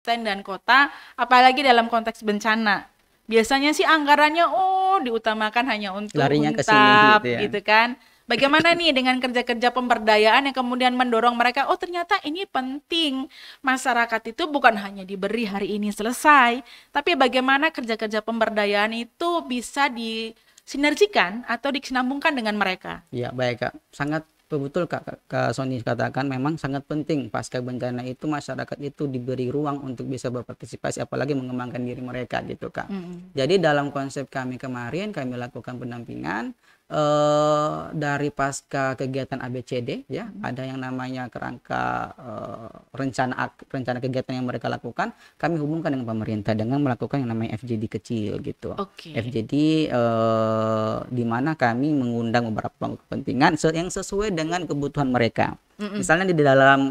dan kota, apalagi dalam konteks bencana. Biasanya sih anggarannya diutamakan hanya untuk Larinya ke sini huntap gitu ya. gitu kan. Bagaimana nih dengan kerja-kerja pemberdayaan yang kemudian mendorong mereka, oh ternyata ini penting. Masyarakat itu bukan hanya diberi hari ini selesai, tapi bagaimana kerja-kerja pemberdayaan itu bisa disinergikan atau disinambungkan dengan mereka. Iya, baik, Kak. Sangat betul, Kak. Kak Sony katakan memang sangat penting pasca bencana itu masyarakat itu diberi ruang untuk bisa berpartisipasi apalagi mengembangkan diri mereka gitu, Kak. Mm-mm. Jadi dalam konsep kami kemarin kami lakukan pendampingan dari pasca kegiatan ABCD ya, ada yang namanya kerangka rencana kegiatan yang mereka lakukan, kami hubungkan dengan pemerintah dengan melakukan yang namanya FGD kecil gitu. Oke. FGD di mana kami mengundang beberapa pemangku kepentingan yang sesuai dengan kebutuhan mereka. Mm-mm. Misalnya di dalam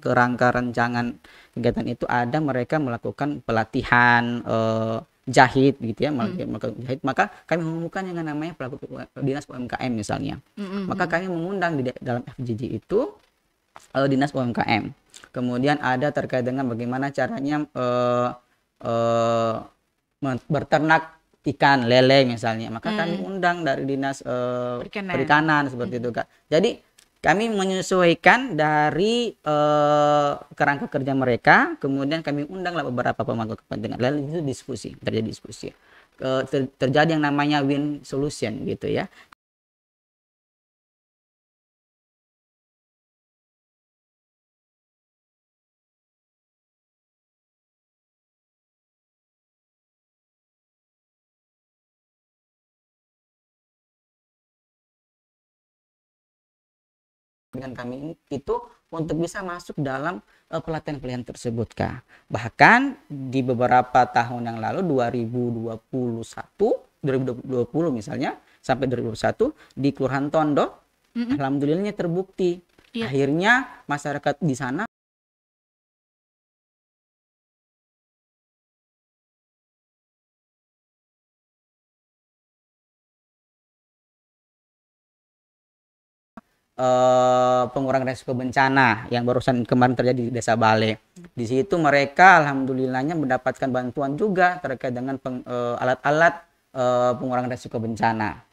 kerangka rancangan kegiatan itu ada mereka melakukan pelatihan jahit gitu ya, melakukan jahit, maka kami menghubungkan yang namanya pelaku dinas UMKM misalnya. Maka Mm-mm. kami mengundang di dalam FGD itu dinas UMKM. Kemudian ada terkait dengan bagaimana caranya eh, berternak ikan lele misalnya, maka kami undang dari dinas Perikanan. perikanan seperti itu, Kak. Jadi kami menyesuaikan dari kerangka kerja mereka, kemudian kami undanglah beberapa pemangku kepentingan, lalu itu terjadi diskusi. Terjadi yang namanya win solution gitu ya. Dengan kami itu untuk bisa masuk dalam pelatihan-pelatihan tersebut, Kak. Bahkan di beberapa tahun yang lalu 2021, 2020 misalnya, sampai 2021 di Kelurahan Tondo, alhamdulillahnya terbukti. Iya. Akhirnya masyarakat di sana pengurangan resiko bencana yang barusan kemarin terjadi di Desa Bale. Di situ mereka alhamdulillahnya mendapatkan bantuan juga terkait dengan alat-alat pengurangan resiko bencana.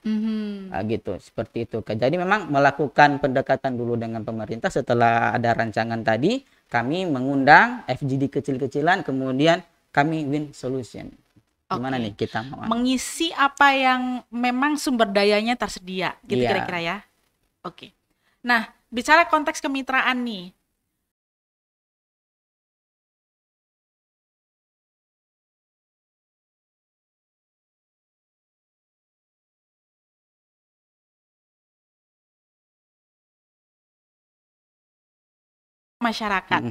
Gitu, seperti itu. Jadi memang melakukan pendekatan dulu dengan pemerintah. Setelah ada rancangan tadi, kami mengundang FGD kecil-kecilan, kemudian kami win solution. Gimana nih kita mau mengisi apa yang memang sumber dayanya tersedia, gitu kira-kira ya. Oke. Nah, bicara konteks kemitraan nih. Masyarakat.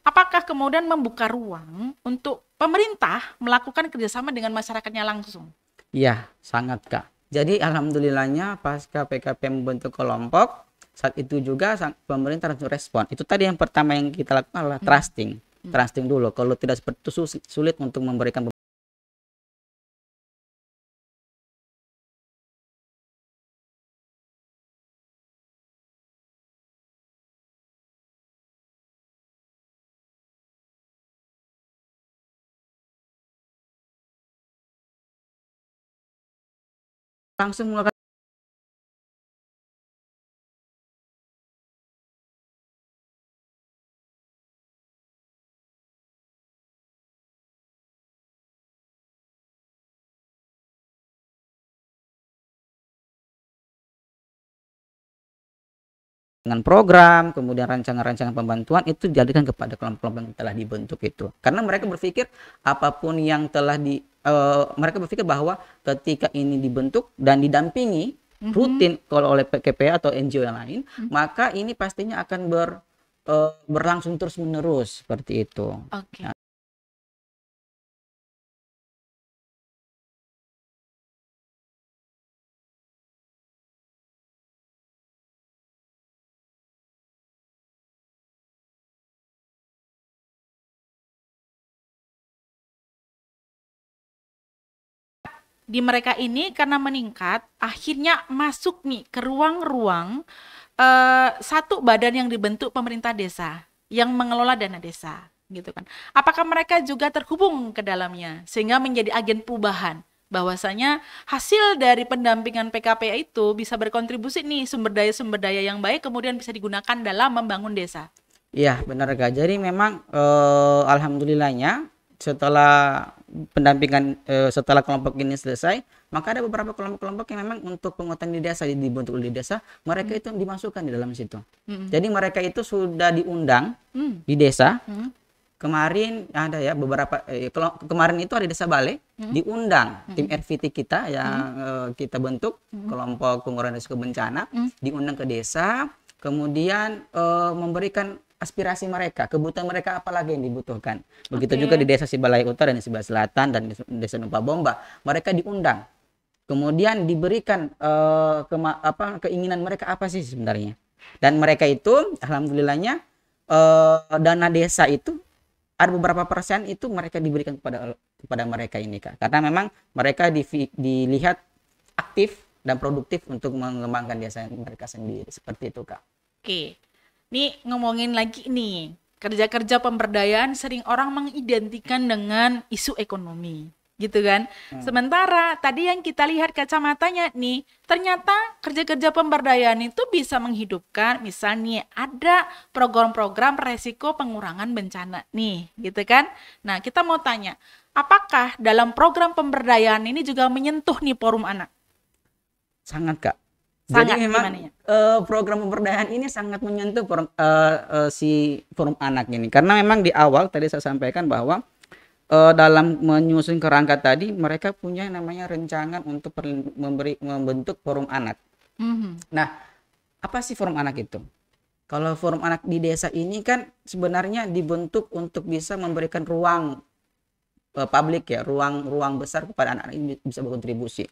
Apakah kemudian membuka ruang untuk pemerintah melakukan kerjasama dengan masyarakatnya langsung? Iya, sangat Kak. Jadi alhamdulillahnya pasca PKP membentuk kelompok, saat itu juga pemerintah langsung respon. Itu tadi yang pertama yang kita lakukan adalah trusting. Trusting dulu. Kalau tidak seperti itu sulit untuk memberikan langsung melakukan dengan program, kemudian rancangan-rancangan pembantuan itu dijadikan kepada kelompok-kelompok yang telah dibentuk itu. Karena mereka berpikir apapun yang telah mereka berpikir bahwa ketika ini dibentuk dan didampingi rutin kalau oleh PKPA atau NGO yang lain, maka ini pastinya akan berlangsung terus-menerus seperti itu. Oke. Di mereka ini karena meningkat, akhirnya masuk nih ke ruang-ruang satu badan yang dibentuk pemerintah desa yang mengelola dana desa, gitu kan. Apakah mereka juga terhubung ke dalamnya sehingga menjadi agen perubahan? Bahwasanya hasil dari pendampingan PKPA itu bisa berkontribusi nih sumber daya yang baik kemudian bisa digunakan dalam membangun desa. Iya, benar Kak. Jadi memang alhamdulillahnya setelah pendampingan setelah kelompok ini selesai, maka ada beberapa kelompok-kelompok yang memang untuk penguatan di desa dibentuk di desa, mereka itu dimasukkan di dalam situ. Jadi mereka itu sudah diundang di desa. Kemarin ada ya beberapa kemarin itu ada Desa Bale diundang tim RVT kita yang kita bentuk kelompok pengurangan risiko bencana diundang ke desa, kemudian memberikan aspirasi mereka, kebutuhan mereka apa lagi yang dibutuhkan. Begitu juga di Desa Sibalai Utara dan Sibalai Selatan dan Desa Numpa Bomba, mereka diundang. Kemudian diberikan keinginan mereka apa sih sebenarnya. Dan mereka itu alhamdulillahnya dana desa itu ada beberapa persen itu mereka diberikan kepada mereka ini Kak. Karena memang mereka dilihat aktif dan produktif untuk mengembangkan desa mereka sendiri. Seperti itu Kak. Oke. Nih ngomongin lagi nih, kerja-kerja pemberdayaan sering orang mengidentikan dengan isu ekonomi, gitu kan? Sementara tadi yang kita lihat kacamatanya nih, ternyata kerja-kerja pemberdayaan itu bisa menghidupkan, misalnya ada program-program resiko pengurangan bencana nih, gitu kan? Nah, kita mau tanya, apakah dalam program pemberdayaan ini juga menyentuh nih forum anak? Sangat Kak. Sangat, jadi memang program pemberdayaan ini sangat menyentuh si forum anak ini. Karena memang di awal tadi saya sampaikan bahwa dalam menyusun kerangka tadi mereka punya namanya rencangan untuk membentuk forum anak. Nah, apa sih forum anak itu? Kalau forum anak di desa ini kan sebenarnya dibentuk untuk bisa memberikan ruang publik ya, ruang besar kepada anak-anak ini bisa berkontribusi.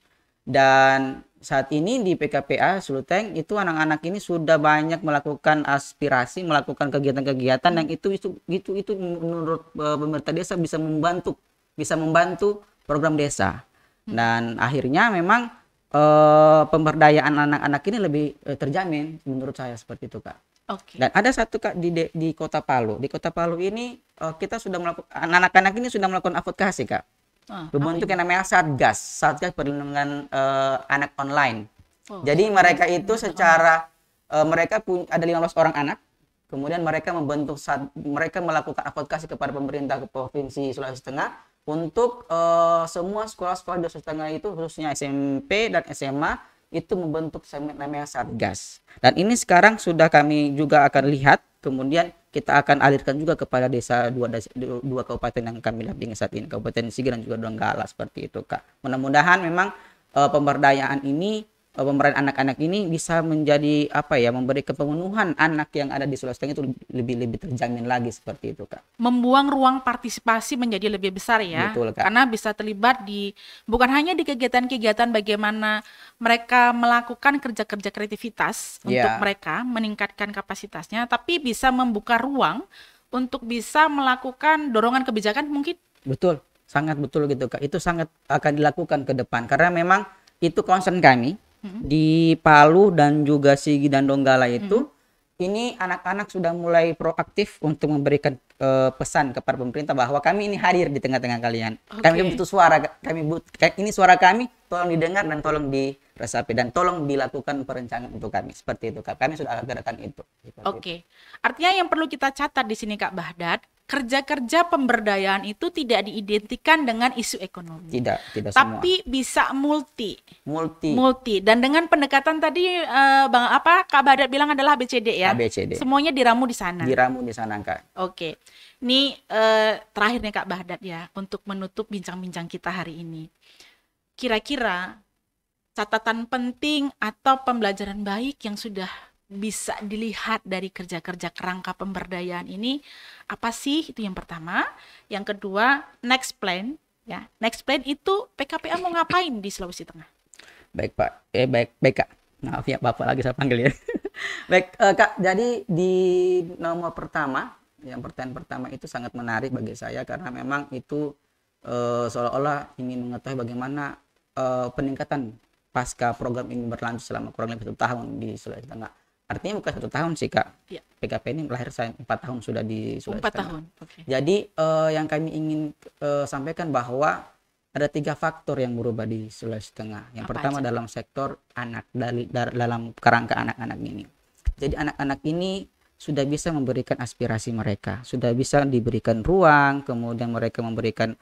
Dan saat ini di PKPA Sulteng itu anak-anak ini sudah banyak melakukan aspirasi, melakukan kegiatan-kegiatan yang itu menurut pemerintah desa bisa membantu program desa. Dan akhirnya memang pemberdayaan anak-anak ini lebih terjamin menurut saya seperti itu, Kak. Oke. Dan ada satu, Kak, di Kota Palu. Di Kota Palu ini kita sudah melakukan anak-anak ini sudah melakukan advokasi, Kak. Membentuk yang namanya Satgas Perlindungan Anak Online. Jadi mereka itu secara mereka ada 15 orang anak. Kemudian mereka mereka melakukan advokasi kepada pemerintah Provinsi Sulawesi Tengah untuk semua sekolah-sekolah di Sulawesi Tengah itu, khususnya SMP dan SMA, itu membentuk namanya Satgas. Dan ini sekarang sudah kami juga akan lihat, kemudian kita akan alirkan juga kepada dua kabupaten yang kami dampingi saat ini, Kabupaten Sigi dan juga Donggala, seperti itu, Kak. Mudah-mudahan memang pemberdayaan ini, pemberdayaan anak-anak ini bisa menjadi memberikan pemenuhan anak yang ada di Sulawesi Tengah itu lebih terjamin lagi, seperti itu, Kak. Membuang ruang partisipasi menjadi lebih besar ya. Betul, Kak. Karena bisa terlibat bukan hanya di kegiatan-kegiatan bagaimana mereka melakukan kerja-kerja kreativitas untuk mereka meningkatkan kapasitasnya, tapi bisa membuka ruang untuk bisa melakukan dorongan kebijakan mungkin. Betul, sangat betul gitu, Kak. Itu sangat akan dilakukan ke depan karena memang itu concern kami. Di Palu dan juga Sigi dan Donggala itu ini anak-anak sudah mulai proaktif untuk memberikan pesan kepada pemerintah bahwa kami ini hadir di tengah-tengah kalian. Kami butuh suara, ini suara kami, tolong didengar dan tolong diresapi dan tolong dilakukan perencanaan untuk kami. Seperti itu, Kak. Kami sudah gerakan itu. Oke. Artinya yang perlu kita catat di sini, Kak Bahdad, kerja-kerja pemberdayaan itu tidak diidentikan dengan isu ekonomi. Tidak semua. Tapi bisa multi. Dan dengan pendekatan tadi Kak Bahdad bilang adalah ABCD ya. ABCD. Semuanya diramu di sana. Kak. Oke. Ini terakhir nih Kak Bahdad ya, untuk menutup bincang-bincang kita hari ini. Kira-kira catatan penting atau pembelajaran baik yang sudah bisa dilihat dari kerja-kerja kerangka pemberdayaan ini apa sih? Itu yang pertama. Yang kedua, next plan ya. Next plan itu PKPA mau ngapain di Sulawesi Tengah? Baik, Pak. Baik, Kak. Maaf ya, Bapak lagi saya panggil ya. Baik, Kak. Jadi di nomor pertama, yang pertanyaan pertama itu sangat menarik bagi saya karena memang itu seolah-olah ingin mengetahui bagaimana peningkatan pasca program ini berlangsung selama kurang lebih 1 tahun di Sulawesi Tengah. Artinya bukan 1 tahun sih, Kak. Ya. PKP ini lahir 4 tahun sudah di Sulawesi Tengah. 4 tahun. Okay. Jadi yang kami ingin sampaikan bahwa ada 3 faktor yang berubah di Sulawesi Tengah. Yang pertama dalam sektor anak, dalam kerangka anak-anak ini. Jadi anak-anak ini sudah bisa memberikan aspirasi mereka, sudah bisa diberikan ruang, kemudian mereka memberikan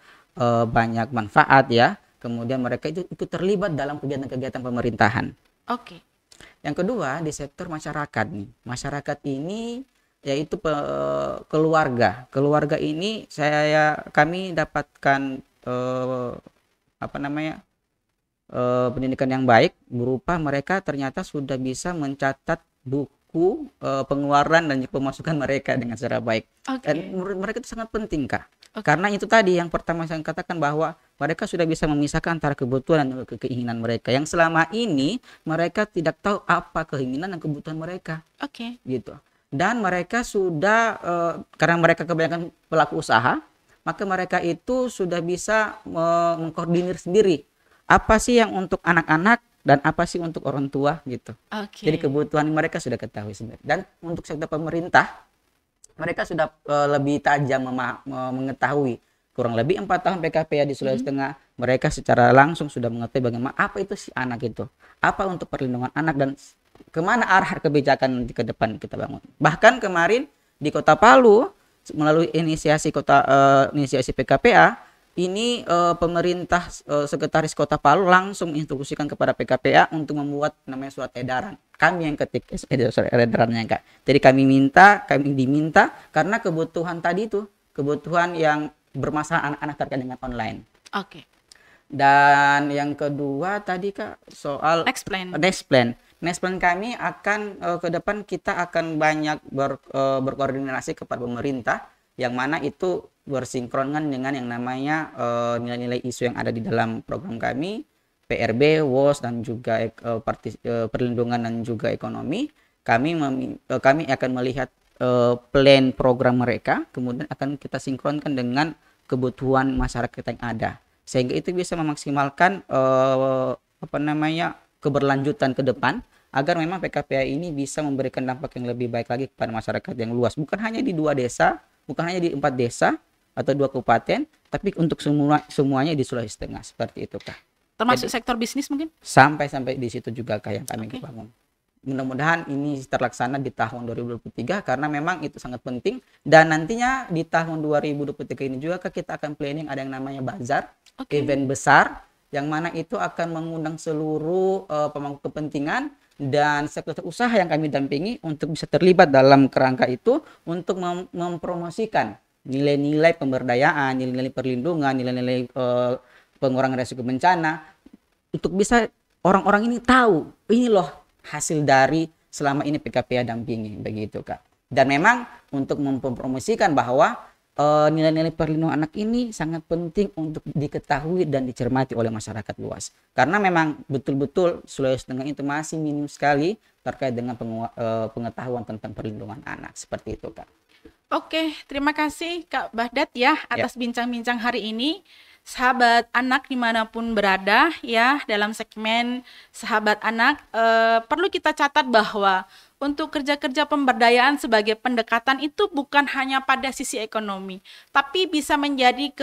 banyak manfaat ya. Kemudian mereka itu terlibat dalam kegiatan-kegiatan pemerintahan. Oke. Yang kedua di sektor masyarakat nih. Masyarakat ini yaitu keluarga. Keluarga ini kami dapatkan pendidikan yang baik berupa mereka ternyata sudah bisa mencatat buku pengeluaran dan pemasukan mereka dengan secara baik. Dan menurut mereka itu sangat penting, Kak. Karena itu tadi yang pertama saya katakan bahwa mereka sudah bisa memisahkan antara kebutuhan dan keinginan mereka. Yang selama ini mereka tidak tahu apa keinginan dan kebutuhan mereka. Gitu. Dan mereka sudah karena mereka kebanyakan pelaku usaha, maka mereka itu sudah bisa mengkoordinir sendiri apa sih yang untuk anak-anak dan apa sih untuk orang tua gitu. Jadi kebutuhan mereka sudah ketahui sendiri. Dan untuk sektor pemerintah mereka sudah lebih tajam mengetahui. Kurang lebih 4 tahun PKPA di Sulawesi Tengah, mereka secara langsung sudah mengetahui bagaimana apa itu si anak itu, apa untuk perlindungan anak dan kemana arah kebijakan ke depan kita bangun. Bahkan kemarin di Kota Palu melalui inisiasi PKPA ini pemerintah sekretaris Kota Palu langsung instruksikan kepada PKPA untuk membuat namanya surat edaran. Kami yang ketik surat edarannya, Kak. Jadi kami diminta karena kebutuhan tadi itu, kebutuhan yang bermasalah anak-anak terkait dengan online. Dan yang kedua tadi, Kak, soal next plan kami akan ke depan kita akan banyak berkoordinasi kepada pemerintah yang mana itu bersinkronkan dengan yang namanya nilai-nilai isu yang ada di dalam program kami PRB, WOS dan juga perlindungan dan juga ekonomi, kami akan melihat plan program mereka, kemudian akan kita sinkronkan dengan kebutuhan masyarakat yang ada, sehingga itu bisa memaksimalkan keberlanjutan ke depan, agar memang PKPA ini bisa memberikan dampak yang lebih baik lagi kepada masyarakat yang luas, bukan hanya di 2 desa, bukan hanya di 4 desa atau 2 kabupaten, tapi untuk semuanya di Sulawesi Tengah, seperti itu Kak. Termasuk Jadi, sektor bisnis mungkin? sampai di situ juga Kak yang kami bangun. Mudah-mudahan ini terlaksana di tahun 2023 karena memang itu sangat penting, dan nantinya di tahun 2023 ini juga Kak, kita akan planning ada yang namanya bazar, event besar yang mana itu akan mengundang seluruh pemangku kepentingan dan sektor usaha yang kami dampingi untuk bisa terlibat dalam kerangka itu untuk mempromosikan nilai-nilai pemberdayaan, nilai-nilai perlindungan, nilai-nilai pengurangan risiko bencana, untuk bisa orang-orang ini tahu ini loh hasil dari selama ini PKPA dampingi, begitu Kak. Dan memang untuk mempromosikan bahwa nilai-nilai perlindungan anak ini sangat penting untuk diketahui dan dicermati oleh masyarakat luas. Karena memang betul-betul Sulawesi Tengah itu masih minim sekali terkait dengan pengetahuan tentang perlindungan anak, seperti itu Kak. Oke, terima kasih Kak Bahdat ya atas bincang-bincang hari ini. Sahabat anak dimanapun berada ya, dalam segmen Sahabat Anak, perlu kita catat bahwa untuk kerja-kerja pemberdayaan sebagai pendekatan itu bukan hanya pada sisi ekonomi, tapi bisa menjadi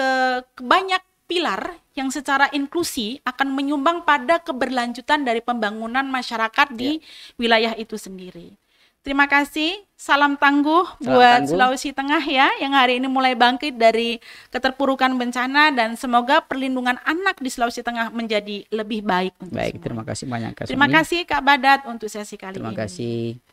banyak pilar yang secara inklusi akan menyumbang pada keberlanjutan dari pembangunan masyarakat di wilayah itu sendiri. Terima kasih, salam tangguh buat Sulawesi Tengah ya, yang hari ini mulai bangkit dari keterpurukan bencana, dan semoga perlindungan anak di Sulawesi Tengah menjadi lebih baik untuk Baik, semua. terima kasih banyak Kak. Terima kasih Kak Bahdat untuk sesi kali ini. Terima kasih.